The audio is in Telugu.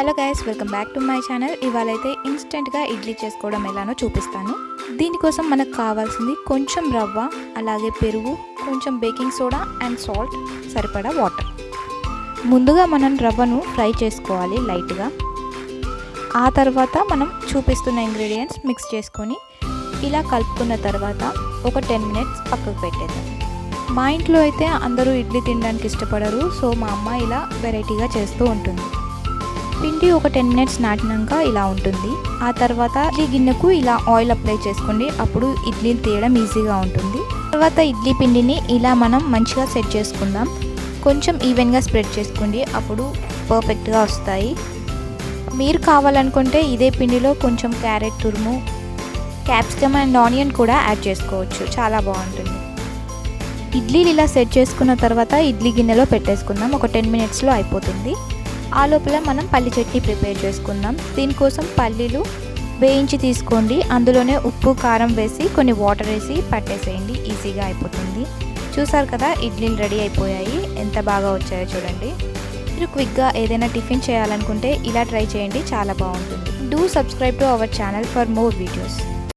Hello guys, welcome back to my channel. ఇవాళైతే ఇన్స్టెంట్గా ఇడ్లీ చేసుకోవడం ఎలానో చూపిస్తాను. దీనికోసం మనకు కావాల్సింది కొంచెం రవ్వ, అలాగే పెరుగు, కొంచెం బేకింగ్ సోడా అండ్ సాల్ట్, సరిపడా వాటర్. ముందుగా మనం రవ్వను ఫ్రై చేసుకోవాలి లైట్గా. ఆ తర్వాత మనం చూపిస్తున్న ఇంగ్రీడియంట్స్ మిక్స్ చేసుకొని ఇలా కలుపుకున్న తర్వాత ఒక 10 మినిట్స్ పక్కకు పెట్టేద్దాం. మా ఇంట్లో అయితే అందరూ ఇడ్లీ తినడానికి ఇష్టపడరు, సో మా అమ్మ ఇలా వెరైటీగా చేస్తూ ఉంటుంది. పిండి ఒక 10 మినిట్స్ నాటినాక ఇలా ఉంటుంది. ఆ తర్వాత ఇడ్లీ గిన్నెకు ఇలా ఆయిల్ అప్లై చేసుకోండి, అప్పుడు ఇడ్లీలు తీయడం ఈజీగా ఉంటుంది. తర్వాత ఇడ్లీ పిండిని ఇలా మనం మంచిగా సెట్ చేసుకుందాం. కొంచెం ఈవెన్గా స్ప్రెడ్ చేసుకోండి, అప్పుడు పర్ఫెక్ట్గా వస్తాయి. మీరు కావాలనుకుంటే ఇదే పిండిలో కొంచెం క్యారెట్ తురుము, క్యాప్సికమ్ అండ్ ఆనియన్ కూడా యాడ్ చేసుకోవచ్చు, చాలా బాగుంటుంది. ఇడ్లీలు ఇలా సెట్ చేసుకున్న తర్వాత ఇడ్లీ గిన్నెలో పెట్టేసుకుందాం. ఒక 10 మినిట్స్లో అయిపోతుంది. ఆ లోపల మనం పల్లి చట్నీ ప్రిపేర్ చేసుకుందాం. దీనికోసం పల్లీలు వేయించి తీసుకోండి, అందులోనే ఉప్పు కారం వేసి కొన్ని వాటర్ వేసి పట్టేసేయండి, ఈజీగా అయిపోతుంది. చూసారు కదా, ఇడ్లీలు రెడీ అయిపోయాయి. ఎంత బాగా వచ్చాయో చూడండి. మీరు క్విక్గా ఏదైనా టిఫిన్ చేయాలనుకుంటే ఇలా ట్రై చేయండి, చాలా బాగుంటుంది. Do subscribe to our channel for more videos.